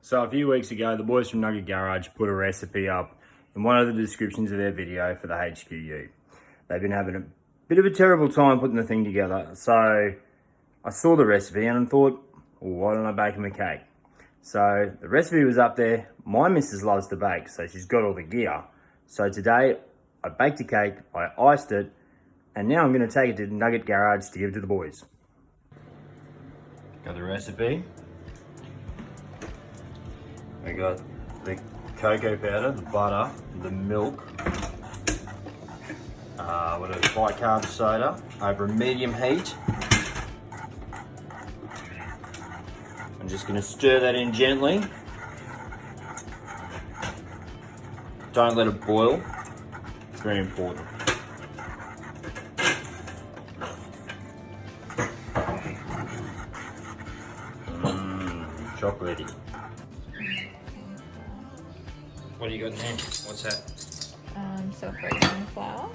So a few weeks ago, the boys from Nugget Garage put a recipe up in one of the descriptions of their video for the HQU. They've been having a bit of a terrible time putting the thing together. So I saw the recipe and I thought, well, why don't I bake them a cake? So the recipe was up there. My missus loves to bake, so she's got all the gear. So today I baked a cake, I iced it, and now I'm going to take it to Nugget Garage to give to the boys. Got the recipe. I got the cocoa powder, the butter, the milk, bicarb soda over a medium heat. I'm just going to stir that in gently. Don't let it boil. It's very important. Chocolatey. What do you got in there? What's that? So frozen flour.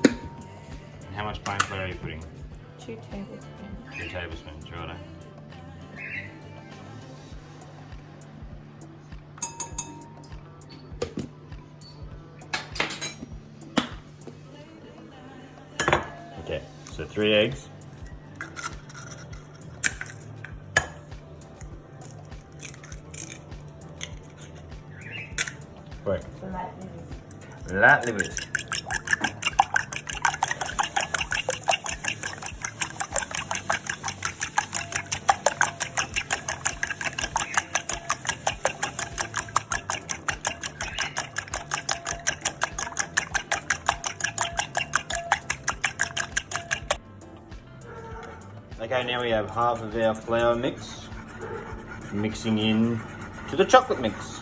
And how much plain flour are you putting? 2 tablespoons. 2 tablespoons, righto. Okay, so 3 eggs. Wait. Lightly whisked. Okay, now we have half of our flour mix mixing in to the chocolate mix.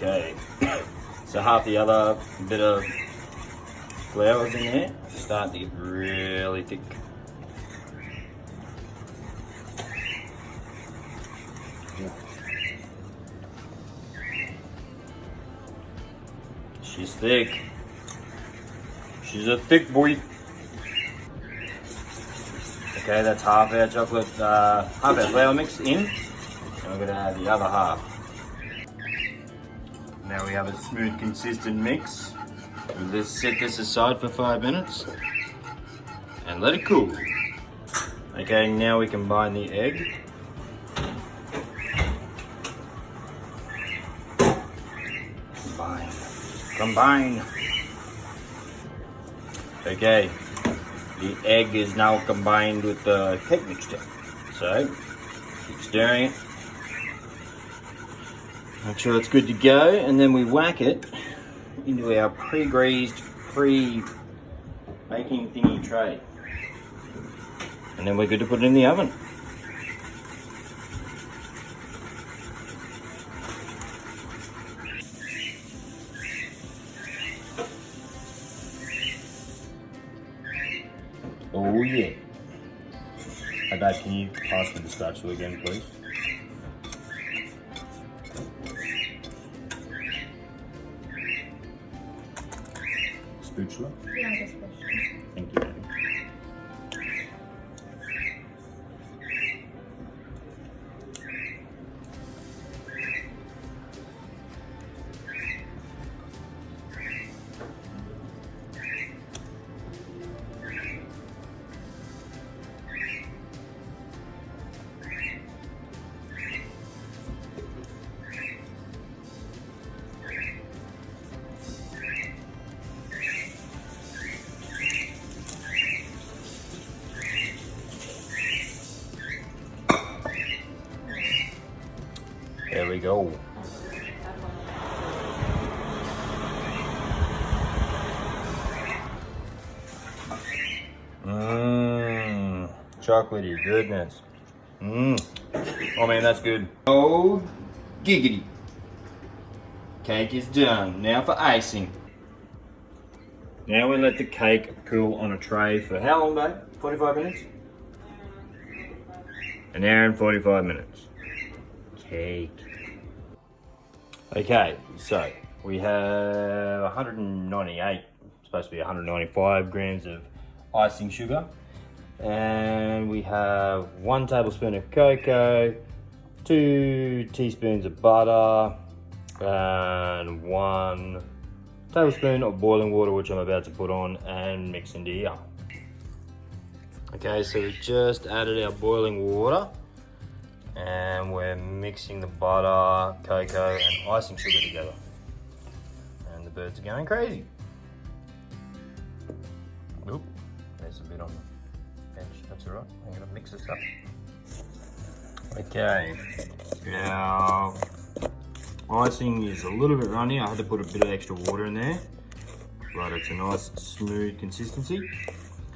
Okay, so half the other bit of flour is in there. It's starting to get really thick. She's thick. She's a thick boy. Okay, that's half our chocolate, half our flour mix in. And we're gonna add the other half. Now we have a smooth, consistent mix. Let's set this aside for 5 minutes and let it cool. Okay, now we combine the egg. Combine. Okay, the egg is now combined with the cake mixture. So, keep stirring it. Make sure it's good to go, and then we whack it into our pre-greased, pre-baking thingy tray. And then we're good to put it in the oven. Oh yeah. Hey babe, can you pass me the spatula again, please? Spatula? Yeah, the spatula. Thank you, baby. There we go. Chocolatey goodness. Oh man, that's good. Oh, giggity. Cake is done. Now for icing. Now we let the cake cool on a tray for how long, babe? 45 minutes? An hour and 45 minutes. Cake. Okay, so we have 198, supposed to be 195 grams of icing sugar. And we have 1 tablespoon of cocoa, 2 teaspoons of butter, and 1 tablespoon of boiling water, which I'm about to put on and mix into here. Okay, so we just added our boiling water and we're mixing the butter, cocoa and icing sugar together. And the birds are going crazy. Oop, there's a bit on the bench, that's all right. I'm gonna mix this up. Okay, now icing is a little bit runny. I had to put a bit of extra water in there, but it's a nice smooth consistency.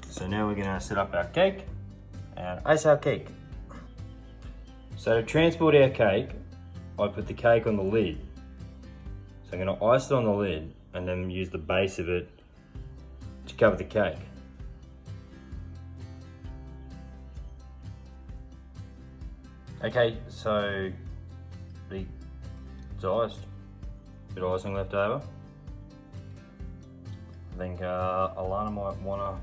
So now we're gonna set up our cake and ice our cake. So to transport our cake, I put the cake on the lid. So I'm gonna ice it on the lid and then use the base of it to cover the cake. Okay, so it's iced. Bit of icing left over. I think Alana might wanna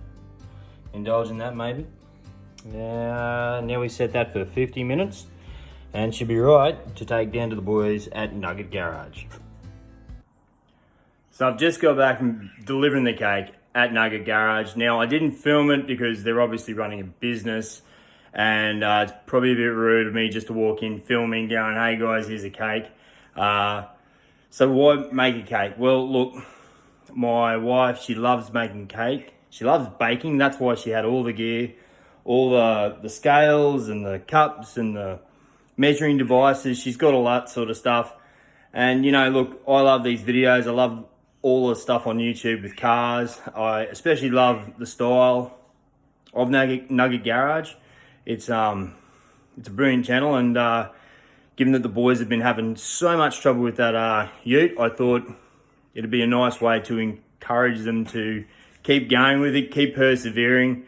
indulge in that maybe. Now we set that for 50 minutes and should be right to take down to the boys at Nugget Garage. So I've just got back from delivering the cake at Nugget Garage. Now I didn't film it because they're obviously running a business and it's probably a bit rude of me just to walk in filming going, hey guys, here's a cake. So why make a cake? Well, look, my wife, she loves making cake. She loves baking. That's why she had all the gear, all the scales and the cups and the measuring devices. She's got all that sort of stuff. And you know, look, I love these videos. I love all the stuff on YouTube with cars. I especially love the style of Nugget Garage. It's a brilliant channel, and given that the boys have been having so much trouble with that ute, I thought it'd be a nice way to encourage them to keep going with it, keep persevering,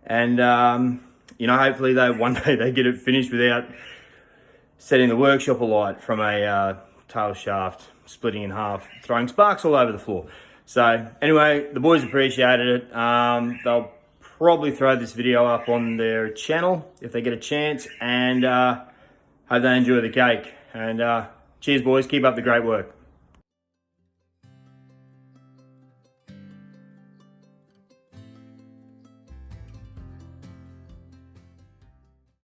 and you know, hopefully one day they get it finished without setting the workshop alight from a tail shaft splitting in half, throwing sparks all over the floor. So anyway, the boys appreciated it. They'll probably throw this video up on their channel if they get a chance, and hope they enjoy the cake. And cheers boys, keep up the great work.